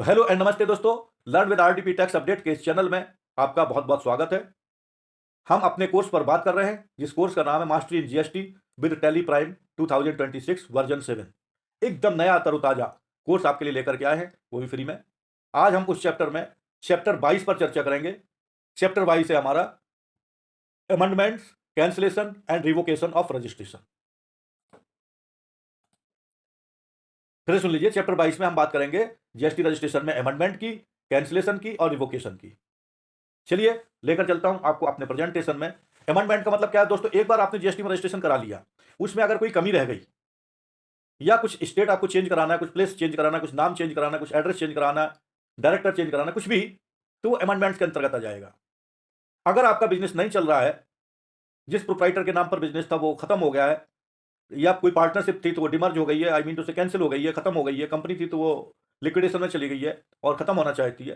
Hello and नमस्ते दोस्तों। Learn with RDP tax update के इस चैनल में आपका बहुत बहुत स्वागत है। हम अपने कोर्स पर बात कर रहे हैं जिस कोर्स का नाम है mastery in GST with tally prime 2026 version 7। एकदम नया तरोताजा कोर्स आपके लिए लेकर के आए हैं, वो भी फ्री में। आज हम उस चैप्टर 22 पर चर्चा करेंगे। चैप्टर 22 है हमारा amendments, cancellation and revocation of registration. फिर सुन लीजिए, चैप्टर 22 में हम बात करेंगे जीएसटी रजिस्ट्रेशन में अमेंडमेंट की, कैंसिलेशन की और रिवोकेशन की। चलिए लेकर चलता हूं आपको अपने प्रेजेंटेशन में। अमेंडमेंट का मतलब क्या है दोस्तों? एक बार आपने जीएसटी में रजिस्ट्रेशन करा लिया, उसमें अगर कोई कमी रह गई या कुछ स्टेट आपको चेंज कराना है, कुछ प्लेस चेंज कराना है, कुछ नाम चेंज कराना है, कुछ एड्रेस चेंज कराना है, डायरेक्टर चेंज कराना है, कुछ भी, तो वो अमेंडमेंट के अंतर्गत आ जाएगा। अगर आपका बिजनेस नहीं चल रहा है, जिस प्रोप्राइटर के नाम पर बिजनेस था वो खत्म हो गया है, या कोई पार्टनरशिप थी तो वो डिमर्ज हो गई है, आई मीन तो कैंसिल हो गई है, खत्म हो गई है, कंपनी थी तो वो लिक्विडेशन में चली गई है और खत्म होना चाहती है,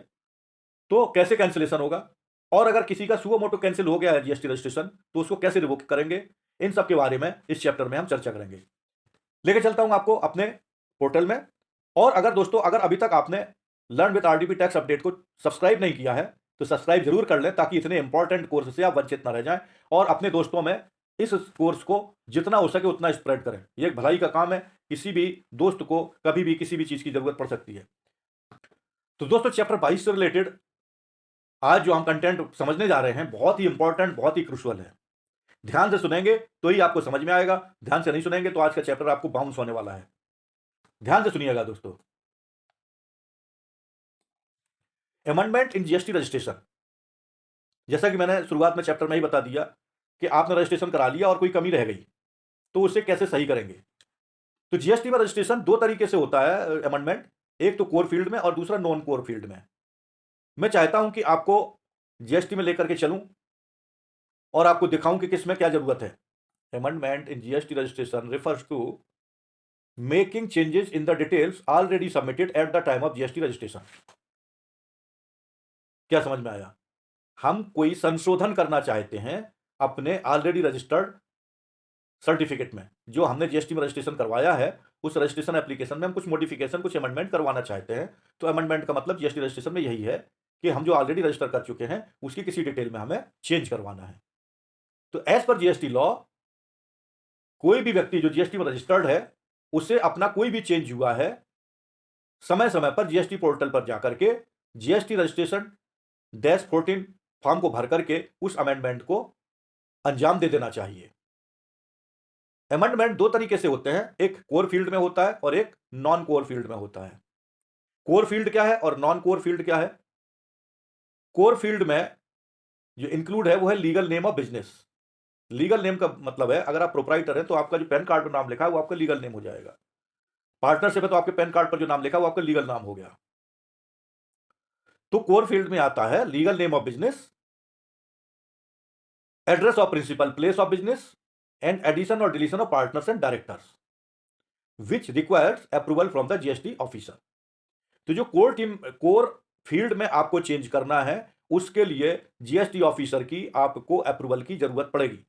तो कैसे कैंसिलेशन होगा? और अगर किसी का सुओ मोटो कैंसिल हो गया है जीएसटी रजिस्ट्रेशन, तो उसको कैसे रिवोक करेंगे? इन सब के बारे में इस चैप्टर में हम चर्चा करेंगे। लेके चलता हूं आपको अपने पोर्टल में। और अगर दोस्तों, अगर अभी तक आपने learn with RDP tax update को सब्सक्राइब नहीं किया है तो सब्सक्राइब जरूर कर लें, ताकि इतने इंपॉर्टेंट कोर्स से आप वंचित ना रह जाएं और अपने दोस्तों में इस कोर्स को जितना हो सके उतना स्प्रेड करें। ये एक भलाई का काम है, किसी भी दोस्त को कभी भी किसी भी चीज की जरूरत पड़ सकती है। तो दोस्तों, चैप्टर 22 से रिलेटेड आज जो हम कंटेंट समझने जा रहे हैं बहुत ही इंपॉर्टेंट, बहुत ही क्रूशियल है। ध्यान से सुनेंगे तो ही आपको समझ में आएगा, ध्यान से नहीं सुनेंगे तो आज का चैप्टर आपको बाउंस होने वाला है। ध्यान से सुनिएगा दोस्तों। अमेंडमेंट इन जीएसटी रजिस्ट्रेशन, जैसा कि मैंने शुरुआत में चैप्टर में ही बता दिया कि आपने रजिस्ट्रेशन करा लिया और कोई कमी रह गई, तो उसे कैसे सही करेंगे। तो जीएसटी में रजिस्ट्रेशन दो तरीके से होता है अमेंडमेंट, एक तो कोर फील्ड में और दूसरा नॉन कोर फील्ड में। मैं चाहता हूं कि आपको जीएसटी में लेकर के चलूं और आपको दिखाऊं कि किसमें क्या जरूरत है। Amendment in GST registration refers to making changes in the details already submitted at the time of GST registration. क्या समझ में आया? हम कोई संशोधन करना चाहते हैं अपने ऑलरेडी रजिस्टर्ड सर्टिफिकेट में, जो हमने जीएसटी में रजिस्ट्रेशन करवाया है उस रजिस्ट्रेशन एप्लीकेशन में हम कुछ मॉडिफिकेशन, कुछ अमेंडमेंट करवाना चाहते हैं। तो अमेंडमेंट का मतलब जीएसटी रजिस्ट्रेशन में यही है कि हम जो ऑलरेडी रजिस्टर कर चुके हैं उसकी किसी डिटेल में हमें चेंज करवाना है। तो एज पर जीएसटी लॉ, कोई भी व्यक्ति जो जीएसटी में रजिस्टर्ड है, उसे अपना कोई भी चेंज हुआ है, समय समय पर जीएसटी पोर्टल पर जाकर के जीएसटी रजिस्ट्रेशन -14 फॉर्म को भर करके उस अमेंडमेंट को अंजाम दे देना चाहिए। अमेंडमेंट दो तरीके से होते हैं, एक कोर फील्ड में होता है और एक नॉन कोर फील्ड में होता है। कोर फील्ड क्या है और नॉन कोर फील्ड क्या है? कोर फील्ड में जो इंक्लूड है वो है legal name of business. Legal name का मतलब है, अगर आप प्रोप्राइटर हैं तो आपका जो पैन कार्ड पर नाम लिखा है वो आपका लीगल नेम हो जाएगा। पार्टनरशिप है तो आपके पैन कार्ड पर जो नाम लिखा है वो आपका लीगल नाम हो गया। तो कोर फील्ड में आता है legal name of business, address of principal place of business and addition और deletion of partners and directors which requires approval from the GST officer. तो जो कोर फील्ड में आपको चेंज करना है उसके लिए जीएसटी ऑफिसर की आपको अप्रूवल की जरूरत पड़ेगी।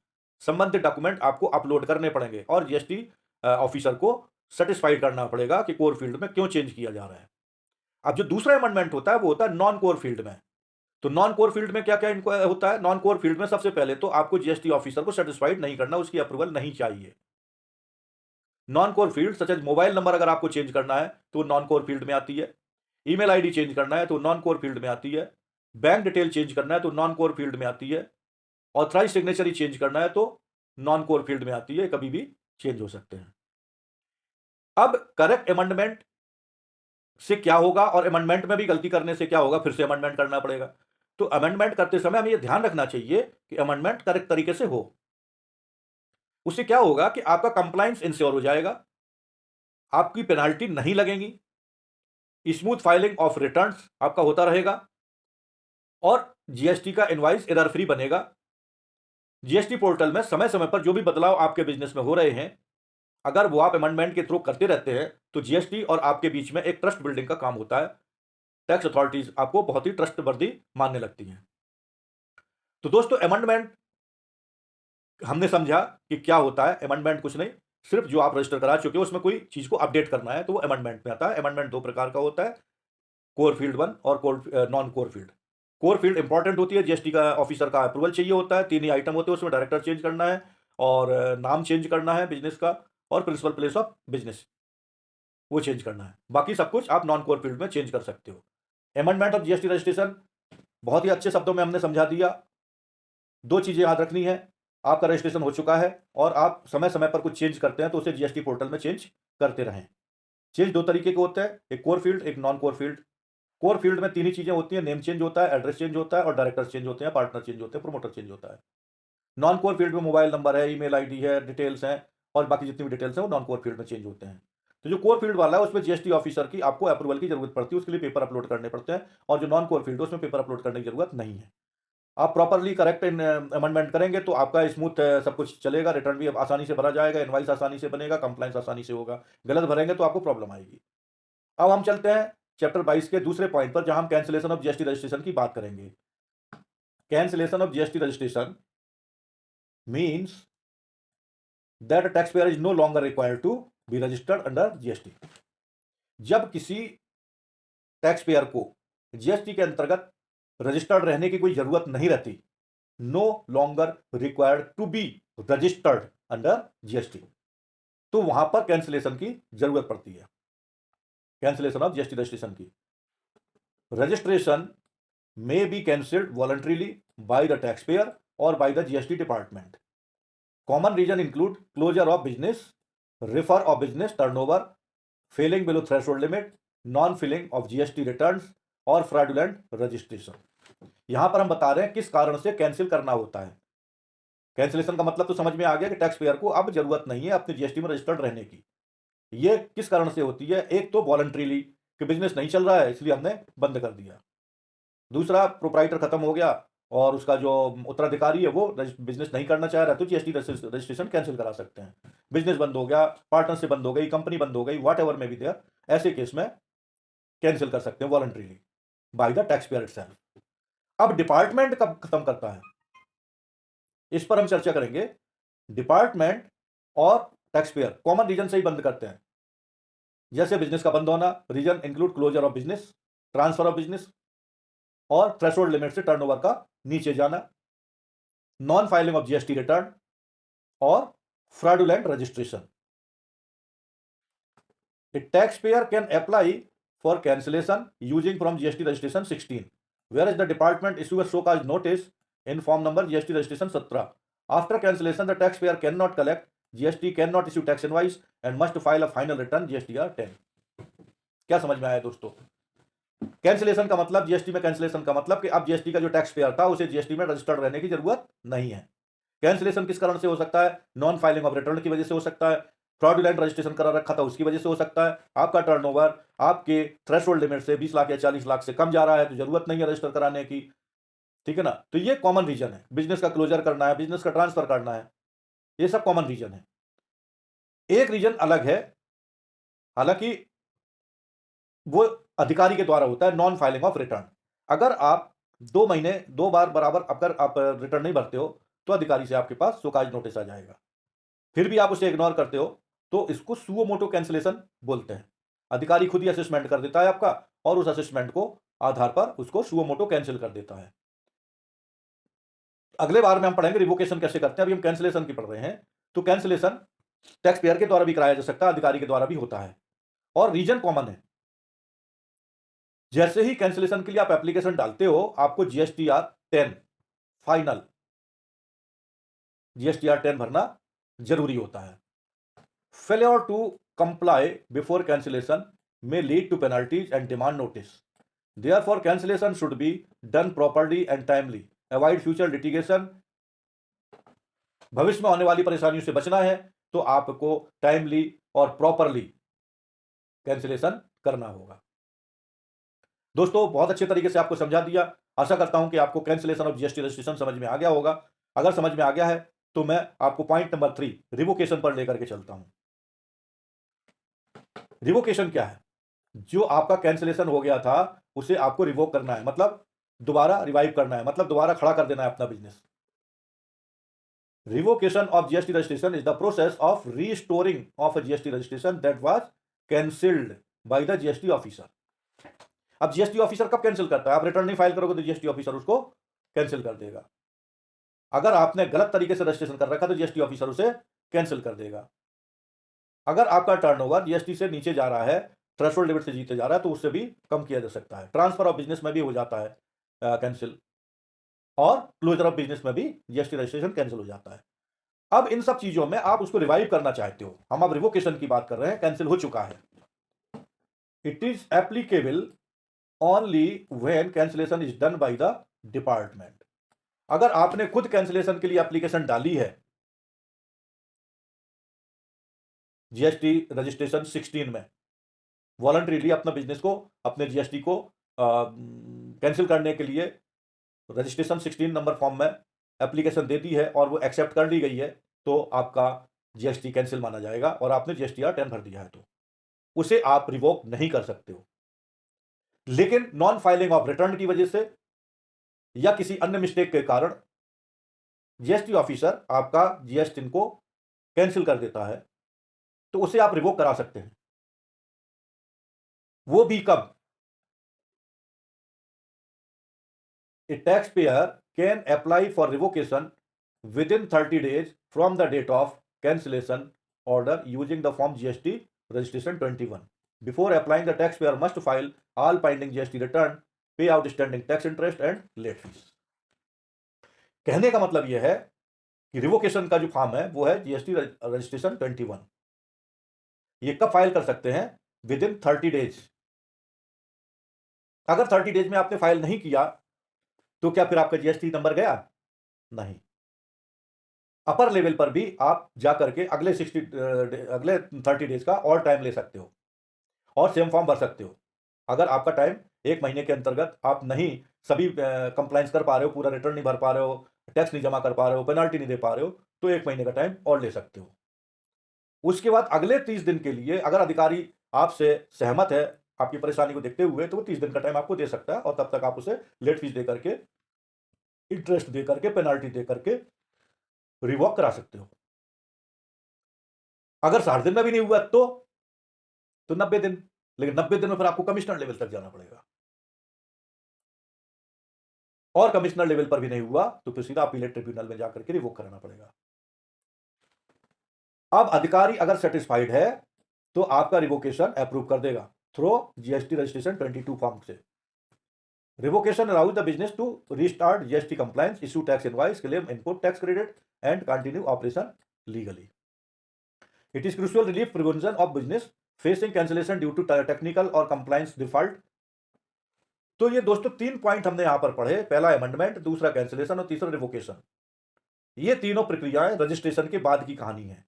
संबंधित डॉक्यूमेंट आपको अपलोड करने पड़ेंगे और जीएसटी ऑफिसर को सेटिस्फाइड करना पड़ेगा कि कोर फील्ड में क्यों चेंज किया जा रहा है। अब जो दूसरा अमेंडमेंट होता है वो होता है नॉन कोर फील्ड में। तो नॉन कोर फील्ड में क्या क्या होता है? नॉन कोर फील्ड में सबसे पहले तो आपको जीएसटी ऑफिसर को सेटिस्फाइड नहीं करना, उसकी अप्रूवल नहीं चाहिए। Non core field such as mobile number अगर आपको चेंज करना है तो नॉन कोर फील्ड में आती है, ईमेल आईडी चेंज करना है तो नॉन कोर फील्ड में आती है, बैंक डिटेल चेंज करना है तो नॉन कोर फील्ड में आती है, ऑथराइज सिग्नेचर चेंज करना है तो नॉन कोर फील्ड में आती है, कभी भी चेंज हो सकते हैं। अब करेक्ट अमेंडमेंट से क्या होगा और अमेंडमेंट में भी गलती करने से क्या होगा, फिर से अमेंडमेंट करना पड़ेगा। तो अमेंडमेंट करते समय हमें यह ध्यान रखना चाहिए कि अमेंडमेंट करेक्ट तरीके से हो। उससे क्या होगा कि आपका कंप्लायंस इंश्योर हो जाएगा, आपकी पेनाल्टी नहीं लगेगी, स्मूथ फाइलिंग ऑफ रिटर्न्स आपका होता रहेगा और जीएसटी का इनवॉइस एरर फ्री बनेगा। जीएसटी पोर्टल में समय समय पर जो भी बदलाव आपके बिजनेस में हो रहे हैं, अगर वो आप अमेंडमेंट के थ्रू करते रहते हैं तो जीएसटी और आपके बीच में एक ट्रस्ट बिल्डिंग का काम होता है। टैक्स अथॉरिटीज आपको बहुत ही ट्रस्टवर्दी मानने लगती हैं। तो दोस्तों, अमेंडमेंट हमने समझा कि क्या होता है। अमेंडमेंट कुछ नहीं, सिर्फ जो आप रजिस्टर करा चुके हो उसमें कोई चीज को अपडेट करना है तो वो अमेंडमेंट में आता है। अमेंडमेंट दो प्रकार का होता है, कोर फील्ड 1 और core non core field. Core field important होती है, जीएसटी का ऑफिसर का अप्रूवल चाहिए होता है, 3 ही आइटम होते हैं उसमें, डायरेक्टर चेंज करना है और नाम चेंज करना है बिजनेस का, और प्रिंसिपल प्लेस ऑफ बिजनेस वो चेंज करना है। बाकी सब कुछ आप नॉन कोर फील्ड में चेंज कर सकते हो। अमेंडमेंट ऑफ जीएसटी रजिस्ट्रेशन बहुत ही अच्छे शब्दों में हमने समझा दिया। 2 चीजें याद रखनी है, आपका रजिस्ट्रेशन हो चुका है और आप समय समय पर कुछ चेंज करते हैं तो उसे जीएसटी पोर्टल में चेंज करते रहें। चेंज 2 तरीके के होते हैं, एक कोर फील्ड, एक non core field. Core field में 3 ही चीजें होती हैं, नेम चेंज होता है, एड्रेस चेंज होता है और डायरेक्टर चेंज होते हैं, पार्टनर चेंज होते हैं, प्रमोटर चेंज होता है। नॉन कोर फील्ड में मोबाइल नंबर है, ईमेल आईडी है, डिटेल्स हैं और बाकी जितनी भी डिटेल्स हैं वो नॉन कोर फील्ड में चेंज होते हैं। तो जो कोर फील्ड वाला है उसमें जीएसटी ऑफिसर की आपको अप्रूवल की जरूरत पड़ती है, उसके लिए पेपर अपलोड करने पड़ते हैं, और जो नॉन कोर फील्ड है उसमें पेपर अपलोड करने की जरूरत नहीं है। आप प्रॉपरली करेक्ट अमेंडमेंट करेंगे तो आपका स्मूथ सब कुछ चलेगा, रिटर्न भी आसानी से भरा जाएगा, इनवाइस आसानी से बनेगा, कंप्लाइंस आसानी से होगा। गलत भरेंगे तो आपको प्रॉब्लम आएगी। अब हम चलते हैं चैप्टर 22 के दूसरे पॉइंट पर, जहां हम कैंसिलेशन ऑफ जीएसटी रजिस्ट्रेशन की बात करेंगे। Cancellation of GST registration means that tax payer is no longer required to be registered under GST. जब किसी टैक्स पेयर को जीएसटी के अंतर्गत रजिस्टर्ड रहने की कोई जरूरत नहीं रहती, no longer required to be registered under GST, तो वहां पर कैंसिलेशन की जरूरत पड़ती है, कैंसिलेशन ऑफ जीएसटी रजिस्ट्रेशन की। Registration may be cancelled voluntarily by the taxpayer or by the GST department. Common reason include closure of business, refer of business turnover, failing below threshold limit, non-filling of GST returns और fraudulent registration। यहां पर हम बता रहे हैं किस कारण से कैंसिल करना होता है। कैंसिलेशन का मतलब तो समझ में आ गया कि टैक्स पेयर को अब जरूरत नहीं है अपने जीएसटी में रजिस्टर्ड रहने की। ये किस कारण से होती है? एक तो वॉलंटरीली कि बिजनेस नहीं चल रहा है इसलिए हमने बंद कर दिया। दूसरा, प्रोप्राइटर खत्म हो गया और उसका जो उत्तराधिकारी है वो बिजनेस नहीं करना चाह रहा, तो जीएसटी रजिस्ट्रेशन कैंसिल करा सकते हैं। बिजनेस बंद हो गया, पार्टनरशिप बंद हो गई, कंपनी बंद हो गई, वॉट एवर में भी देयर, ऐसे केस में कैंसिल कर सकते हैं voluntarily by the tax payer itself. अब डिपार्टमेंट कब खत्म करता है, इस पर हम चर्चा करेंगे। डिपार्टमेंट और टैक्स पेयर कॉमन रीजन से ही बंद करते हैं। जैसे बिजनेस का बंद होना, reason include closure of business, transfer of business और थ्रेशोल्ड लिमिट से टर्नओवर का नीचे जाना, non filing of GST return और fraudulent registration. A taxpayer can apply for cancellation using from GST registration 16, whereas the department issue a show-cause notice in form number GST registration 17. After cancellation, the taxpayer cannot collect GST, cannot issue tax invoice and must file a final return GSTR 10। क्या समझ में आया दोस्तों? Cancellation का मतलब, GST में cancellation का मतलब कि अब जीएसटी का जो टैक्स पेयर था उसे जीएसटी में रजिस्टर्ड रहने की जरूरत नहीं है। कैंसिलेशन किस कारण से हो सकता है? नॉन फाइलिंग ऑफ रिटर्न की वजह से हो सकता है, फ्रॉडुलेंट रजिस्ट्रेशन करा रखा था उसकी वजह से हो सकता है, आपका टर्नओवर आपके थ्रेशोल्ड लिमिट से 20 लाख या 40 लाख से कम जा रहा है तो जरूरत नहीं है रजिस्टर कराने की। ठीक है ना? तो ये कॉमन रीजन है। बिजनेस का क्लोजर करना है, बिजनेस का ट्रांसफर करना है, ये सब कॉमन रीजन है। एक रीजन अलग है, हालांकि वो अधिकारी के द्वारा होता है, नॉन फाइलिंग ऑफ रिटर्न। अगर आप 2 महीने 2 बार बराबर अगर आप रिटर्न नहीं भरते हो तो अधिकारी से आपके पास शोकाज नोटिस आ जाएगा। फिर भी आप उसे इग्नोर करते हो तो इसको सुओ मोटो कैंसिलेशन बोलते हैं। अधिकारी खुद ही असेसमेंट कर देता है आपका और उस असेसमेंट को आधार पर उसको सुओ मोटो कैंसिल कर देता है। अगले बार में हम पढ़ेंगे रिवोकेशन कैसे करते हैं, अभी हम कैंसिलेशन की पढ़ रहे हैं। तो कैंसिलेशन टैक्स पेयर के द्वारा भी कराया जा सकता है, अधिकारी के द्वारा भी होता है और रीजन कॉमन है। जैसे ही कैंसिलेशन के लिए आप एप्लीकेशन डालते हो आपको जीएसटीआर 10 फाइनल जीएसटीआर 10 भरना जरूरी होता है। Failure to comply before cancellation may lead to penalties and demand notice. Therefore, cancellation should be done properly and timely. Avoid future litigation. भविष्य में होने वाली परेशानियों से बचना है तो आपको टाइमली और प्रॉपरली कैंसिलेशन करना होगा। दोस्तों, बहुत अच्छे तरीके से आपको समझा दिया। आशा करता हूं कि आपको कैंसिलेशन ऑफ जीएसटी रजिस्ट्रेशन समझ में आ गया होगा। अगर समझ में आ गया है तो मैं आपको पॉइंट नंबर 3 रिवोकेशन पर लेकर के चलता हूं। रिवोकेशन क्या है? जो आपका कैंसिलेशन हो गया था उसे आपको रिवोक करना है, मतलब दोबारा रिवाइव करना है, मतलब दोबारा खड़ा कर देना है अपना business. Revocation of GST registration is the process of restoring of a GST registration that was cancelled by the GST officer. अब जीएसटी ऑफिसर कब कैंसिल करता है? आप रिटर्न नहीं फाइल करोगे तो जीएसटी ऑफिसर उसको कैंसिल कर देगा। अगर आपने गलत तरीके से रजिस्ट्रेशन कर रखा तो जीएसटी ऑफिसर उसे कैंसिल कर देगा। अगर आपका टर्नओवर जीएसटी से नीचे जा रहा है, थ्रेशोल्ड लिमिट से जीते जा रहा है, तो उससे भी कम किया जा सकता है। ट्रांसफर ऑफ बिजनेस में भी हो जाता है कैंसिल, और क्लोजर ऑफ बिजनेस में भी जीएसटी रजिस्ट्रेशन कैंसिल हो जाता है। अब इन सब चीजों में आप उसको रिवाइव करना चाहते हो, हम अब रिवोकेशन की बात कर रहे हैं, कैंसिल हो चुका है। It is applicable only when cancellation is done by the department. अगर आपने खुद कैंसिलेशन के लिए एप्लीकेशन डाली है जीएसटी रजिस्ट्रेशन 16 में, वॉलंटरीली अपना बिजनेस को, अपने जीएसटी को कैंसिल करने के लिए रजिस्ट्रेशन 16 नंबर फॉर्म में एप्लीकेशन दे दी है और वो एक्सेप्ट कर ली गई है, तो आपका जीएसटी कैंसिल माना जाएगा और आपने जीएसटीआर 10 भर दिया है, तो उसे आप रिवोक नहीं कर सकते हो। लेकिन नॉन फाइलिंग ऑफ रिटर्न की वजह से या किसी अन्य मिस्टेक के कारण जीएसटी ऑफिसर आपका जीएसटी को कैंसिल कर देता है, तो उसे आप रिवोक करा सकते हैं। वो भी कब? A taxpayer can apply for revocation within 30 days from the date of cancellation order using the form GST registration 21. Before applying, the taxpayer must file all pending GST return, pay outstanding tax interest and late fees. कहने का मतलब यह है कि revocation का जो form है वो है जीएसटी रजिस्ट्रेशन 21। ये कब फाइल कर सकते हैं? With in 30 days. अगर 30 डेज में आपने फाइल नहीं किया तो क्या फिर आपका जीएसटी नंबर गया? नहीं। अपर लेवल पर भी आप जाकर के अगले 30 डेज का और टाइम ले सकते हो और सेम फॉर्म भर सकते हो। अगर आपका टाइम 1 महीने के अंतर्गत आप नहीं सभी कंप्लायंस कर पा रहे हो, पूरा रिटर्न नहीं भर पा रहे हो, टैक्स नहीं जमा कर पा रहे हो, पेनल्टी नहीं दे पा रहे हो, तो 1 महीने का टाइम और ले सकते हो। उसके बाद अगले 30 दिन के लिए अगर अधिकारी आपसे सहमत है आपकी परेशानी को देखते हुए, तो वो 30 दिन का टाइम आपको दे सकता है और तब तक आप उसे लेट फीस दे करके, इंटरेस्ट दे करके, पेनल्टी दे करके रिवॉक करा सकते हो। अगर 60 दिन में भी नहीं हुआ तो 90 दिन। लेकिन 90 दिन में फिर आपको कमिश्नर लेवल तक जाना पड़ेगा, और कमिश्नर लेवल पर भी नहीं हुआ तो फिर सीधा अपीलेट ट्रिब्यूनल में जाकर के रिवोक कराना पड़ेगा। अब अधिकारी अगर सेटिस्फाइड है तो आपका रिवोकेशन अप्रूव कर देगा थ्रू जीएसटी रजिस्ट्रेशन 22 फॉर्म से। Revocation allows the business to restart GST compliance, issue tax invoice, claim input tax credit and continue operation legally. It is crucial relief prevention of business facing cancellation due to technical और compliance default. तो ये दोस्तों 3 point हमने यहां पर पढ़े, पहला amendment, दूसरा कैंसिलेशन और तीसरा रिवोकेशन। ये तीनों प्रक्रियाएं रजिस्ट्रेशन के बाद की कहानी है।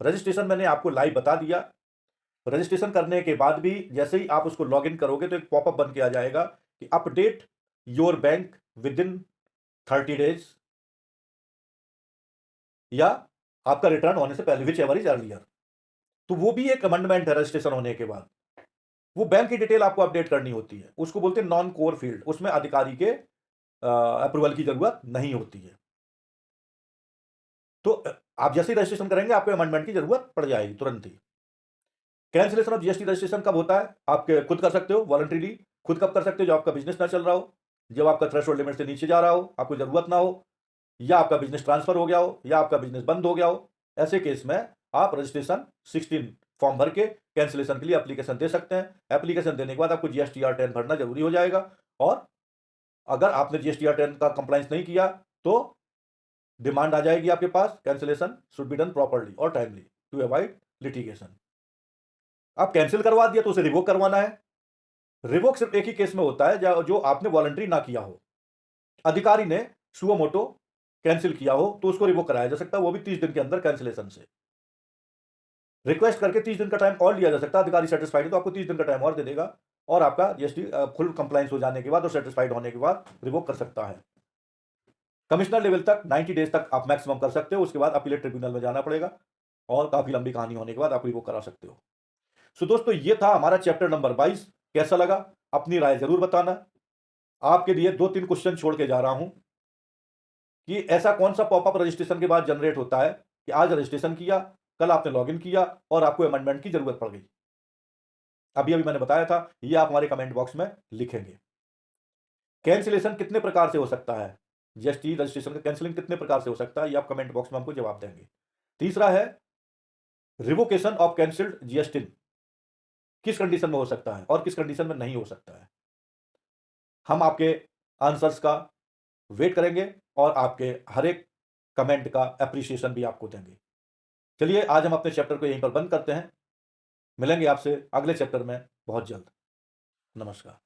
रजिस्ट्रेशन मैंने आपको लाइव बता दिया। रजिस्ट्रेशन करने के बाद भी जैसे ही आप उसको लॉग इन करोगे तो एक पॉपअप बन के आ जाएगा कि update your bank with in 30 days, या आपका रिटर्न होने से पहले, विच एवर इज अर्लियर। तो वो भी एक अमेंडमेंट है रजिस्ट्रेशन होने के बाद। वो बैंक की डिटेल आपको अपडेट करनी होती है, उसको बोलते हैं नॉन कोर फील्ड, उसमें अधिकारी के अप्रूवल की जरूरत नहीं होती है। तो आप जैसे ही रजिस्ट्रेशन करेंगे आपको अमेंडमेंट की जरूरत पड़ जाएगी तुरंत ही। कैंसिलेशन ऑफ जीएसटी रजिस्ट्रेशन कब होता है? आप खुद कर सकते हो वॉलंटरीली। खुद कब कर सकते हो? जब आपका बिजनेस ना चल रहा हो, जब आपका थ्रेशोल्ड लिमिट से नीचे जा रहा हो, आपको जरूरत ना हो, या आपका बिजनेस ट्रांसफर हो गया हो, या आपका बिजनेस बंद हो गया हो। ऐसे केस में आप रजिस्ट्रेशन 16 फॉर्म भर के कैंसिलेशन के लिए एप्लीकेशन दे सकते हैं। एप्लीकेशन देने के बाद आपको जीएसटीआर 10 भरना जरूरी हो जाएगा, और अगर आपने जीएसटीआर 10 का कंप्लायंस नहीं किया तो डिमांड आ जाएगी आपके पास, cancellation should be done properly और टाइमली टू अवॉइड लिटिगेशन। आप कैंसिल करवा दिया तो उसे रिवोक करवाना है। रिवोक सिर्फ एक ही केस में होता है जो आपने वॉलंटरी ना किया हो, अधिकारी ने सुओ मोटो कैंसिल किया हो तो उसको रिवोक कराया जा सकता है, वो भी 30 दिन के अंदर कैंसिलेशन से। रिक्वेस्ट करके 30 दिन का टाइम और लिया जा सकता है। अधिकारी सेटिस्फाइड है तो आपको 30 दिन का टाइम और दे देगा, और आपका जीएसटी फुल कंप्लायंस हो जाने के बाद और सेटिस्फाइड होने के बाद रिवोक कर सकता है। कमिश्नर लेवल तक 90 डेज तक आप मैक्सिमम कर सकते हो, उसके बाद अपीलेट ट्रिब्यूनल में जाना पड़ेगा, और काफी लंबी कहानी होने के बाद आप रिवोक करा सकते हो। सो दोस्तों ये था हमारा चैप्टर नंबर 22। कैसा लगा अपनी राय जरूर बताना। आपके लिए 2-3 क्वेश्चन छोड़ के जा रहा हूं कि ऐसा कौन सा पॉपअप रजिस्ट्रेशन के बाद जनरेट होता है कि आज रजिस्ट्रेशन किया, कल आपने लॉगिन किया और आपको अमेंडमेंट की जरूरत पड़ गई। अभी अभी मैंने बताया था, ये आप हमारे कमेंट बॉक्स में लिखेंगे। कैंसिलेशन कितने प्रकार से हो सकता है, जीएसटी रजिस्ट्रेशन का कैंसिलिंग कितने प्रकार से हो सकता है, ये आप कमेंट बॉक्स में हमको जवाब देंगे। तीसरा है रिवोकेशन ऑफ कैंसिल्ड जीएसटी, किस कंडीशन में हो सकता है और किस कंडीशन में नहीं हो सकता है। हम आपके आंसर्स का वेट करेंगे और आपके हर एक कमेंट का एप्रिसिएशन भी आपको देंगे। चलिए आज हम अपने चैप्टर को यहीं पर बंद करते हैं, मिलेंगे आपसे अगले चैप्टर में बहुत जल्द। नमस्कार।